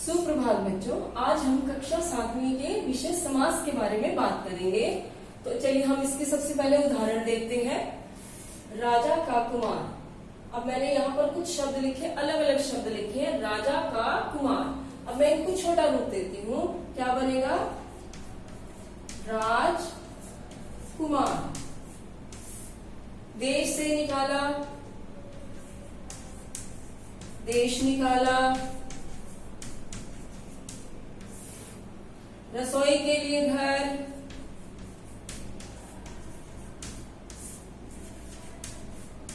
सुप्रभात बच्चों, आज हम कक्षा 7वीं के विषय समास के बारे में बात करेंगे। तो चलिए हम इसके सबसे पहले उदाहरण देखते हैं। राजा का कुमार। अब मैंने यहाँ पर कुछ शब्द लिखे, अलग अलग शब्द लिखे हैं। राजा का कुमार। अब मैं इनको छोटा रूप देती हूँ, क्या बनेगा? राज कुमार। देश से निकाला, देश निकाला। रसोई के लिए घर,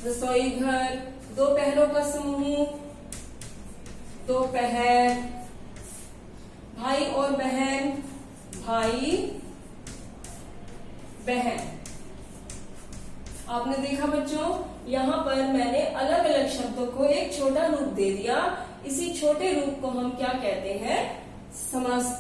रसोई घर। दोपहरों का समूह, दोपहर। भाई और बहन, भाई बहन। आपने देखा बच्चों, यहाँ पर मैंने अलग अलग शब्दों को एक छोटा रूप दे दिया। इसी छोटे रूप को हम क्या कहते हैं? समास।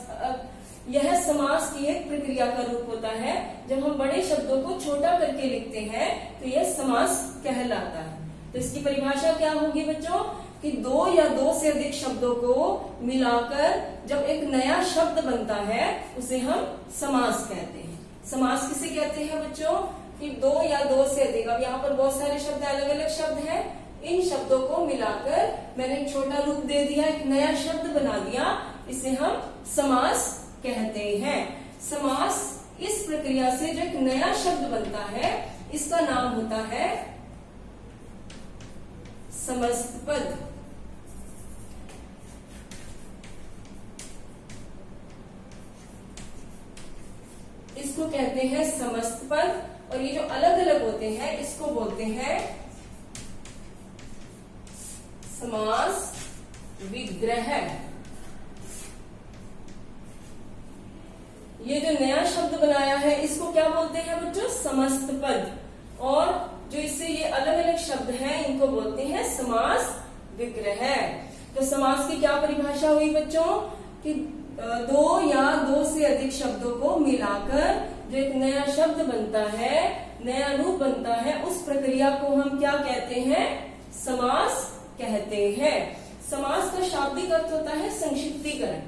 यह समास की एक प्रक्रिया का रूप होता है। जब हम बड़े शब्दों को छोटा करके लिखते हैं तो यह समास कहलाता है। तो इसकी परिभाषा क्या होगी बच्चों? कि दो या दो से अधिक शब्दों को मिलाकर जब एक नया शब्द बनता है उसे हम समास कहते हैं। समास किसे कहते हैं बच्चों? कि दो या दो से अधिक। अब यहाँ पर बहुत सारे शब्द, अलग अलग शब्द हैं। इन शब्दों को मिलाकर मैंने एक छोटा रूप दे दिया, एक नया शब्द बना दिया। इसे हम समास कहते हैं। समास इस प्रक्रिया से जो एक नया शब्द बनता है इसका नाम होता है समस्त पद। इसको कहते हैं समस्त पद। और ये जो अलग अलग होते हैं इसको बोलते हैं समास विग्रह। ये जो नया शब्द बनाया है इसको क्या बोलते हैं बच्चों? समस्त पद। और जो इससे ये अलग अलग शब्द हैं इनको बोलते हैं समास विग्रह। तो समास की क्या परिभाषा हुई बच्चों? कि दो या दो से अधिक शब्दों को मिलाकर जो एक नया शब्द बनता है, नया रूप बनता है, उस प्रक्रिया को हम क्या कहते हैं? समास कहते हैं। समास का शाब्दिक अर्थ होता है संक्षिप्तीकरण।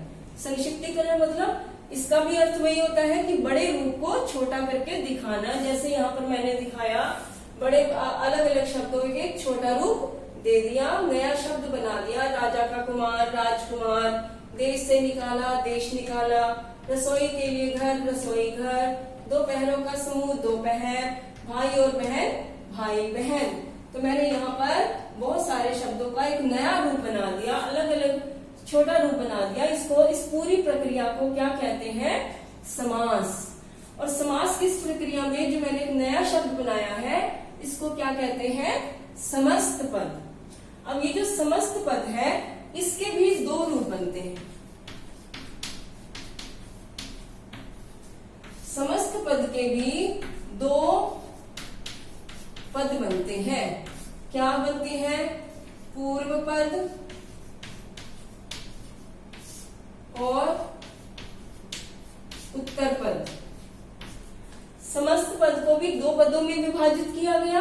संक्षिप्तीकरण मतलब इसका भी अर्थ वही होता है कि बड़े रूप को छोटा करके दिखाना। जैसे यहाँ पर मैंने दिखाया, बड़े अलग अलग शब्दों के एक छोटा रूप दे दिया, नया शब्द बना दिया। राजा का कुमार, राजकुमार। देश से निकाला, देश निकाला। रसोई के लिए घर, रसोई घर। दोपहरों का समूह, दोपहर। भाई और बहन, भाई बहन। तो मैंने यहाँ पर बहुत सारे शब्दों का एक नया रूप बना दिया, अलग अलग छोटा रूप बना दिया। इसको, इस पूरी प्रक्रिया को क्या कहते हैं? समास। और समास की इस प्रक्रिया में जो मैंने एक नया शब्द बनाया है इसको क्या कहते हैं? समस्त पद। अब ये जो समस्त पद है इसके भी दो रूप बनते हैं। समस्त पद के भी दो पद बनते हैं। क्या बनते हैं? पूर्व पद और उत्तर पद। समस्त पद को भी दो पदों में विभाजित किया गया।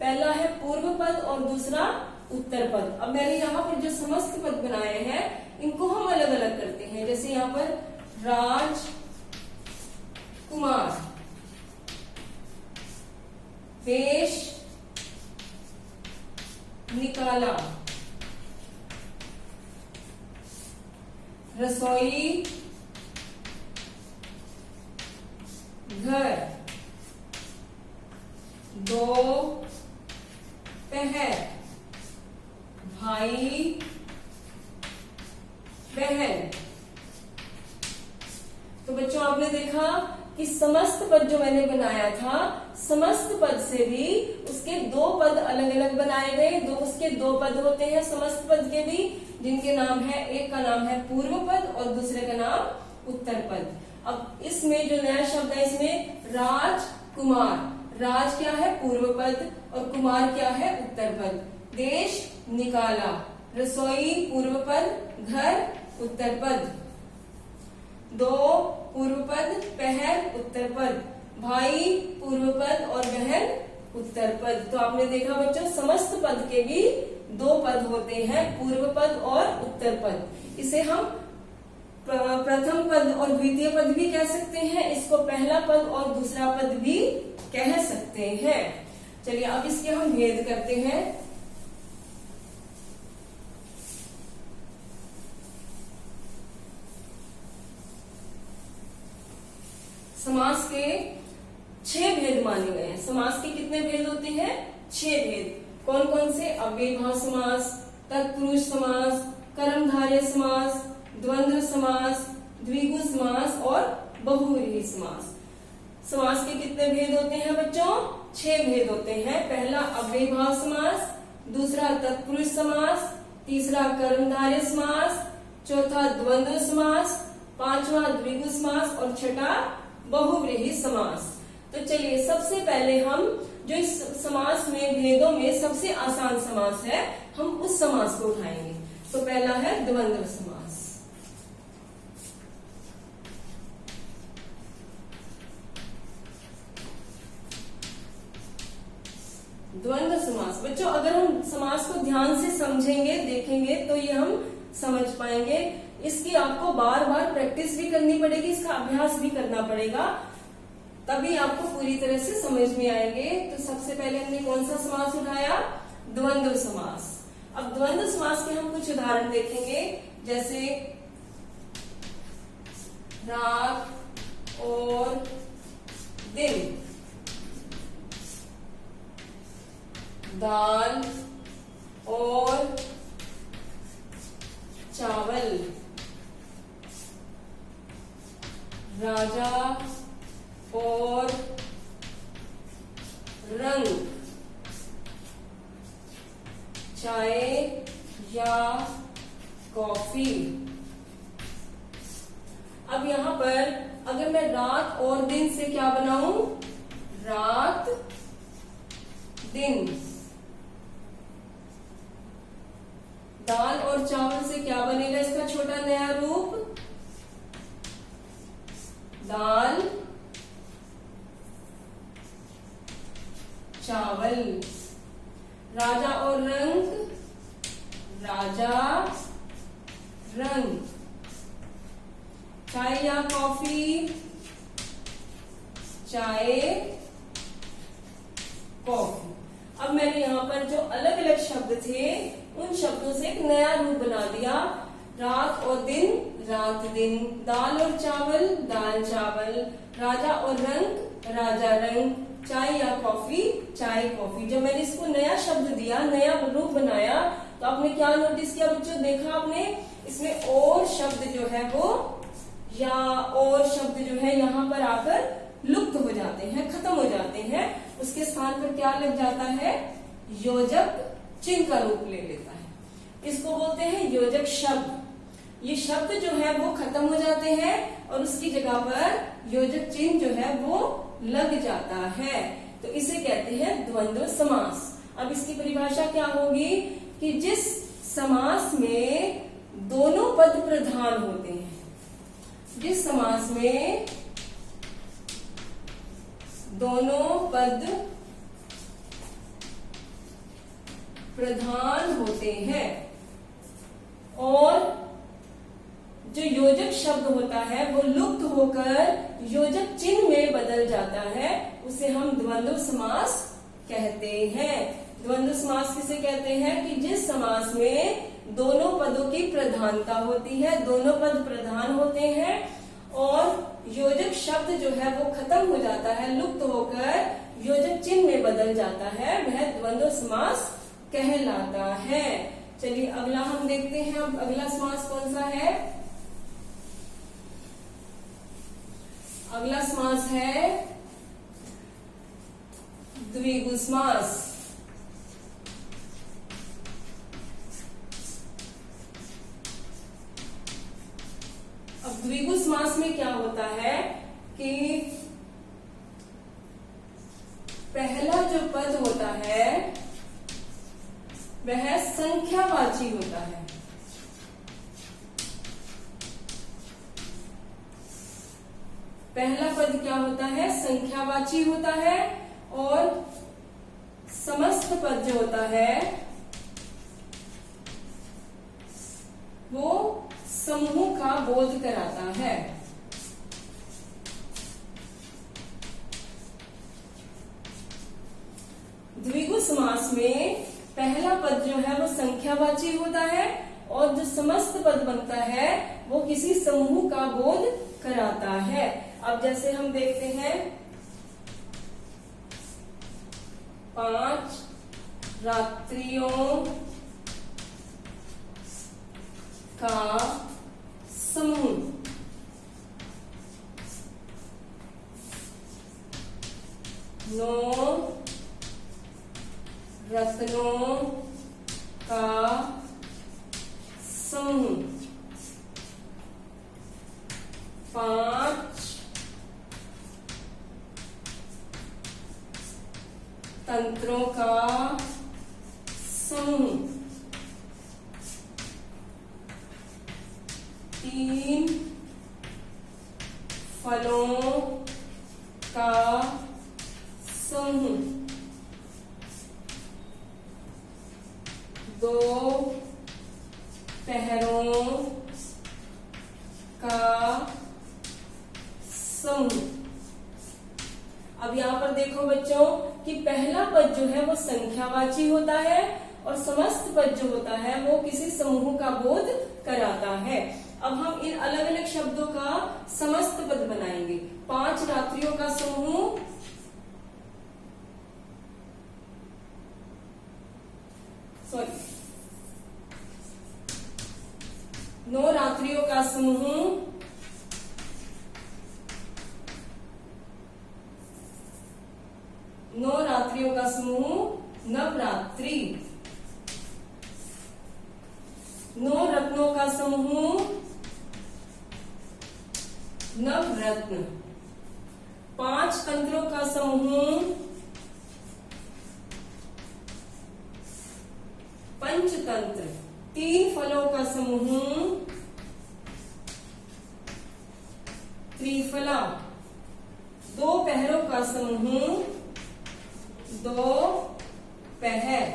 पहला है पूर्व पद और दूसरा उत्तर पद। अब मैंने यहाँ पर जो समस्त पद बनाए हैं इनको हम अलग अलग करते हैं। जैसे यहाँ पर राज कुमार, देश निकाला, रसोई घर, दोपहर, भाई बहन। तो बच्चों आपने देखा कि समस्त पद जो मैंने बनाया था, समस्त पद से भी उसके दो पद अलग अलग बनाए गए। उसके दो पद होते हैं समस्त पद के भी, जिनके नाम है, एक का नाम है पूर्व पद और दूसरे का नाम उत्तर पद। अब इसमें जो नया शब्द है इसमें राज कुमार। राज क्या है? पूर्व पद। और कुमार क्या है? उत्तर पद। देश निकाला, रसोई पूर्व पद, घर उत्तर पद। दो पूर्व पद, पहर उत्तर पद। भाई पूर्व पद और बहन उत्तर पद। तो आपने देखा बच्चों, समस्त पद के भी दो पद होते हैं, पूर्व पद और उत्तर पद। इसे हम प्रथम पद और द्वितीय पद भी कह सकते हैं, इसको पहला पद और दूसरा पद भी कह सकते हैं। चलिए अब इसके हम भेद करते हैं। समास के 6 भेद माने गए हैं। समास के कितने भेद होते हैं? 6 भेद। कौन कौन से? अव्ययीभाव समास, तत्पुरुष समास, कर्मधारय समास, द्वंद्व समास, द्विगु समास और बहुव्रीहि समास। समास के कितने भेद होते हैं बच्चों? 6 भेद होते हैं। पहला अव्ययीभाव समास, दूसरा तत्पुरुष समास, तीसरा कर्मधारय समास, चौथा द्वंद्व समास, पांचवा द्विगु समास और छठा बहुव्रीहि समास। तो चलिए सबसे पहले हम जो इस समास में भेदों में सबसे आसान समास है, हम उस समास को उठाएंगे। तो पहला है द्वंद्व समास। द्वंद्व समास बच्चों, अगर हम समास को ध्यान से समझेंगे, देखेंगे तो ये हम समझ पाएंगे। इसकी आपको बार बार प्रैक्टिस भी करनी पड़ेगी, इसका अभ्यास भी करना पड़ेगा, तभी आपको पूरी तरह से समझ में आएंगे। तो सबसे पहले हमने कौन सा समास उठाया? द्वंद्व समास। अब द्वंद्व समास के हम कुछ उदाहरण देखेंगे, जैसे रात और दिन, दाल और चावल, राजा और रंग, चाय या कॉफी। अब यहाँ पर अगर मैं रात और दिन से क्या बनाऊं? रात दिन। दाल और चावल से क्या बनेगा इसका छोटा नया रूप? दाल चावल। राजा और रंग, राजा रंग। चाय या कॉफी, चाय कॉफी। अब मैंने यहाँ पर जो अलग अलग शब्द थे उन शब्दों से एक नया रूप बना दिया। रात और दिन, रात दिन। दाल और चावल, दाल चावल। राजा और रंग, राजा रंग। चाय या कॉफी, चाय कॉफी। जब मैंने इसको नया शब्द दिया, नया रूप बनाया, तो आपने क्या नोटिस किया बच्चों? देखा आपने इसमें और शब्द जो है वो या और शब्द जो है यहाँ पर आकर लुप्त हो जाते हैं, खत्म हो जाते हैं। उसके स्थान पर क्या लग जाता है? योजक चिन्ह का रूप ले लेता है। इसको बोलते हैं योजक शब्द। ये शब्द जो है वो खत्म हो जाते हैं और उसकी जगह पर योजक चिन्ह जो है वो लग जाता है। तो इसे कहते हैं द्वंद्व समास। अब इसकी परिभाषा क्या होगी कि जिस समास में दोनों पद प्रधान होते हैं, जिस समास में दोनों पद प्रधान होते हैं और जो योजक शब्द होता है वो लुप्त होकर योजक चिन्ह में बदल जाता है, उसे हम द्वंद्व समास कहते हैं। द्वंद्व समास किसे कहते हैं? कि जिस समास में दोनों पदों की प्रधानता होती है, दोनों पद प्रधान होते हैं और योजक शब्द जो है वो खत्म हो जाता है, लुप्त होकर योजक चिन्ह में बदल जाता है, वह द्वंद्व समास कहलाता है। चलिए अगला हम देखते हैं। अब अगला समास कौन सा है? अगला समास है द्विगु समास। अब द्विगु समास में क्या होता है कि पहला जो पद होता है वह संख्यावाची होता है। पहला पद क्या होता है? संख्यावाची होता है और समस्त पद जो होता है वो समूह का बोध कराता है। द्विगु समास में पहला पद जो है वो संख्यावाची होता है और जो समस्त पद बनता है वो किसी समूह का बोध कराता है। अब जैसे हम देखते हैं 5 रात्रियों का समूह, 9 रत्नों का समूह, 5 तंत्रों का समूह, 3 फलों का समूह, 2 पहरों का समूह। अब यहाँ पर देखो बच्चों कि पहला पद जो है वो संख्यावाची होता है और समस्त पद जो होता है वो किसी समूह का बोध कराता है। अब हम इन अलग अलग शब्दों का समस्त पद बनाएंगे। 5 रात्रियों का समूह, सॉरी 9 रात्रियों का समूह, 9 रात्रियों का समूह नवरात्रि, 9 रत्नों का समूह नवरत्न, 5 तंत्रों का समूह पंचतंत्र, 3 फलों का समूह त्रिफला, 2 पहरों का समूह 2 पहर।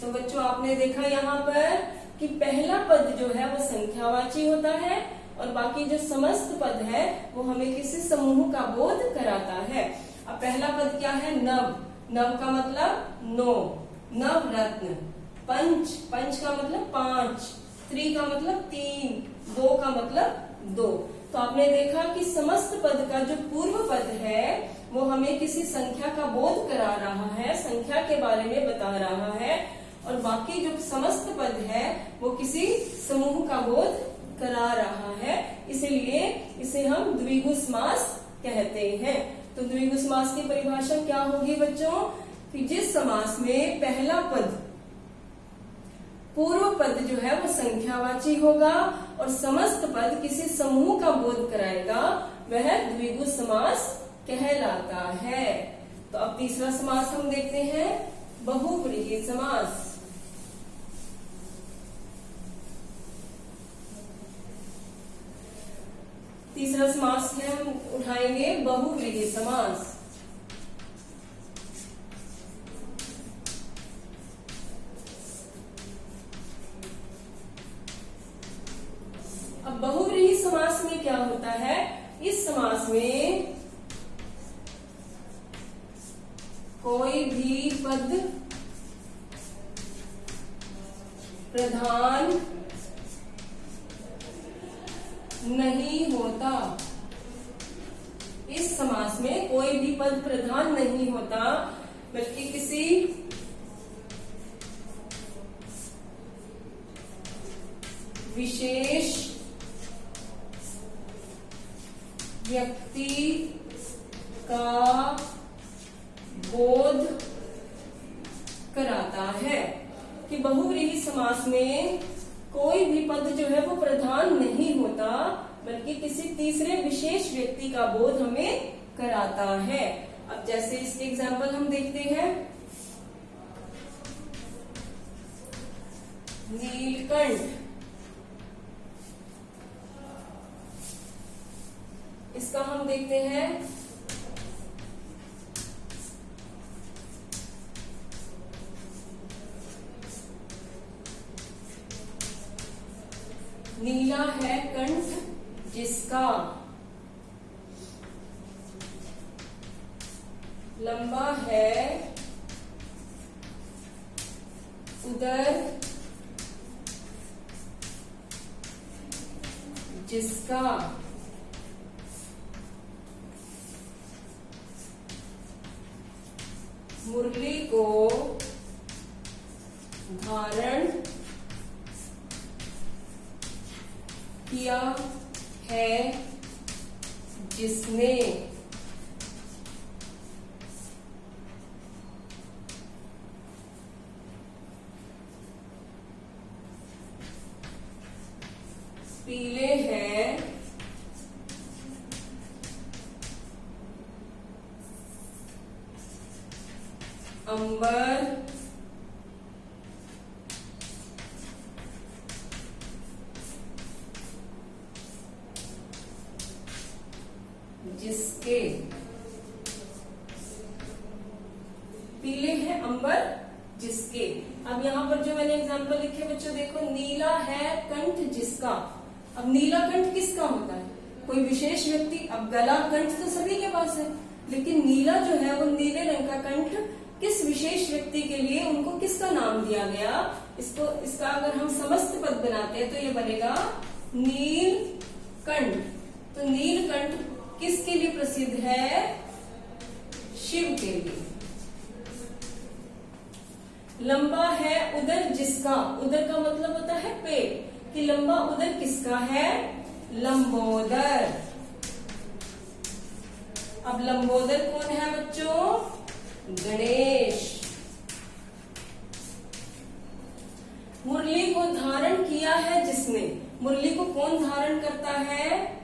तो बच्चों आपने देखा यहाँ पर कि पहला पद जो है वो संख्यावाची होता है और बाकी जो समस्त पद है वो हमें किसी समूह का बोध कराता है। अब पहला पद क्या है? नव, नव का मतलब 9, नवरत्न, पंच, पंच का मतलब 5, त्रि का मतलब 3, 2 का मतलब 2। तो आपने देखा कि समस्त पद का जो पूर्व पद है वो हमें किसी संख्या का बोध करा रहा है, संख्या के बारे में बता रहा है, और बाकी जो समस्त पद है वो किसी समूह का बोध करा रहा है, इसलिए इसे हम द्विगु समास कहते हैं। तो द्विगु समास की परिभाषा क्या होगी बच्चों? कि जिस समास में पहला पद पूर्व पद जो है वो संख्यावाची होगा और समस्त पद किसी समूह का बोध कराएगा वह द्विगु समास कहलाता है। तो अब तीसरा समास हम देखते हैं, बहुव्रीहि समास। तीसरा समास है हम उठाएंगे बहुव्रीहि समास। अब बहुव्रीहि समास में क्या होता है? इस समास में कोई भी पद प्रधान नहीं होता। इस समास में कोई भी पद प्रधान नहीं होता बल्कि किसी विशेष व्यक्ति का बोध कराता है। कि बहुव्रीहि समास में कोई भी पद जो है वो प्रधान नहीं होता बल्कि किसी तीसरे विशेष व्यक्ति का बोध हमें कराता है। अब जैसे इसके एग्जाम्पल हम देखते हैं, नीलकंठ, इसका हम देखते हैं नीला है कंठ जिसका, लंबा है उदर जिसका, मुरली को धारण किया है जिसने, पीले हैं अंबर जिसके, पीले हैं अंबर जिसके। अब यहाँ पर जो मैंने एग्जांपल लिखे बच्चों देखो, नीला है कंठ जिसका। अब नीला कंठ किसका होता है? कोई विशेष व्यक्ति। अब गला कंठ तो सभी के पास है, लेकिन नीला जो है वो नीले रंग का कंठ किस विशेष व्यक्ति के लिए, उनको किसका नाम दिया गया? इसका अगर हम समस्त पद बनाते हैं तो ये बनेगा नीलकंठ। तो नीलकंठ किसके लिए प्रसिद्ध है? शिव के लिए। लंबा है उदर जिसका, उदर का मतलब होता है पेट, कि लंबा उदर किसका है? लंबोदर। अब लंबोदर कौन है बच्चों? गणेश। मुरली को धारण किया है जिसने, मुरली को कौन धारण करता है?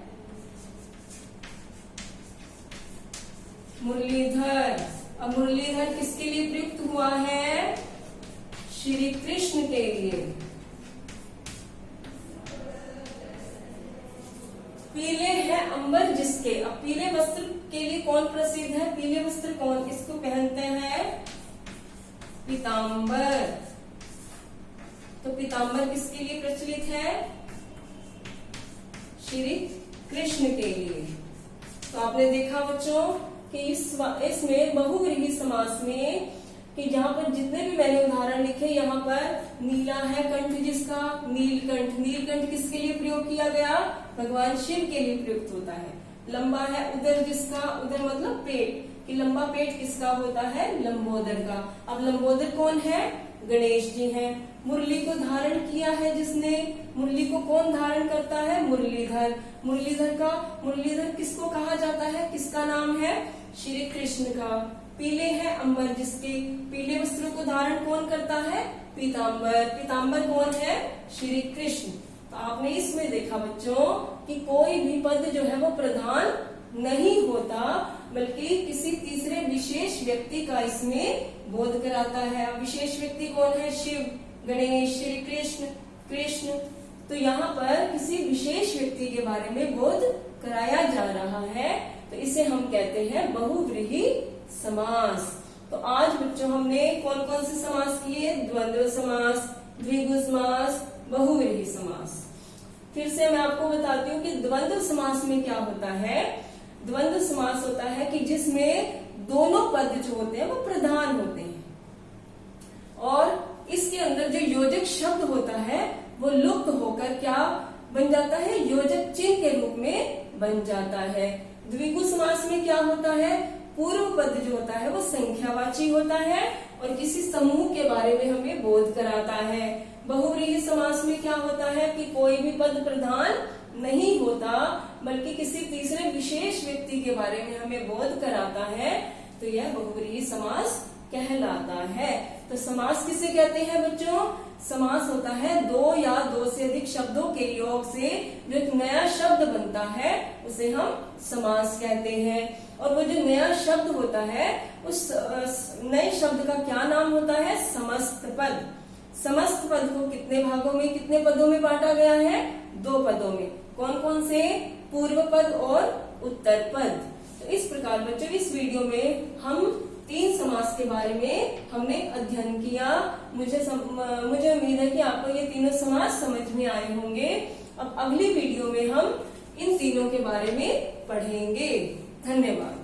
मुरलीधर। अब मुरलीधर किसके लिए प्रयुक्त हुआ है? श्री कृष्ण के लिए। पीले है अंबर जिसके। अब पीले वस्त्र के लिए कौन प्रसिद्ध है? पीले वस्त्र कौन इसको पहनते हैं? पीतांबर। तो पीतांबर किसके लिए प्रचलित है? श्री कृष्ण के लिए। तो आपने देखा बच्चों कि इसमें बहुव्रीहि समास में कि जहाँ पर जितने भी मैंने उदाहरण लिखे, यहाँ पर नीला है कंठ जिसका, नीलकंठ। नीलकंठ किसके लिए प्रयोग किया गया? भगवान शिव के लिए प्रयुक्त होता है। लंबा है उदर जिसका, उदर मतलब पेट, कि लंबा पेट किसका होता है? लंबोदर का। अब लंबोदर कौन है? गणेश जी हैं। मुरली को धारण किया है जिसने, मुरली को कौन धारण करता है? मुरलीधर। मुरलीधर किसको कहा जाता है? किसका नाम है? श्री कृष्ण का। पीले है अंबर जिसके, पीले वस्त्रों को धारण कौन करता है? पीतांबर। पीतांबर कौन है? श्री कृष्ण। तो आपने इसमें देखा बच्चों कि कोई भी पद जो है वो प्रधान नहीं होता, बल्कि किसी तीसरे विशेष व्यक्ति का इसमें बोध कराता है। अब विशेष व्यक्ति कौन है? शिव, गणेश, श्री कृष्ण। तो यहाँ पर किसी विशेष व्यक्ति के बारे में बोध कराया जा रहा है, तो इसे हम कहते हैं बहुव्रीहि समास। तो आज बच्चों हमने कौन कौन से समास किए? द्वंद्व समास, द्विगु समास, बहुव्रीहि समास। फिर से मैं आपको बताती हूँ कि द्वंद्व समास में क्या होता है। द्वंद्व समास होता है कि जिसमें दोनों पद जो होते हैं वो प्रधान होते हैं, और इसके अंदर जो योजक शब्द होता है वो लुप्त होकर क्या बन जाता है? योजक चिन्ह के रूप में बन जाता है। द्विगु समास में क्या होता है? पूर्व पद जो होता है वो संख्यावाची होता है और किसी समूह के बारे में हमें बोध कराता है। बहुव्रीहि समास में क्या होता है कि कोई भी पद प्रधान नहीं होता, बल्कि किसी तीसरे विशेष व्यक्ति के बारे में हमें बोध कराता है, तो यह बहुव्रीहि समास कहलाता है। तो समास किसे कहते हैं बच्चों? समास होता है दो या दो से अधिक शब्दों के योग से जो एक नया शब्द बनता है उसे हम समास कहते हैं। और वो जो नया शब्द होता है उस नए शब्द का क्या नाम होता है? समस्त पद। समस्त पद को कितने भागों में, कितने पदों में बांटा गया है? 2 पदों में। कौन कौन से? पूर्व पद और उत्तर पद। तो इस प्रकार बच्चों इस वीडियो में हम 3 समास के बारे में हमने अध्ययन किया। मुझे उम्मीद है कि आपको ये तीनों समास समझ में आए होंगे। अब अगली वीडियो में हम इन तीनों के बारे में पढ़ेंगे। धन्यवाद।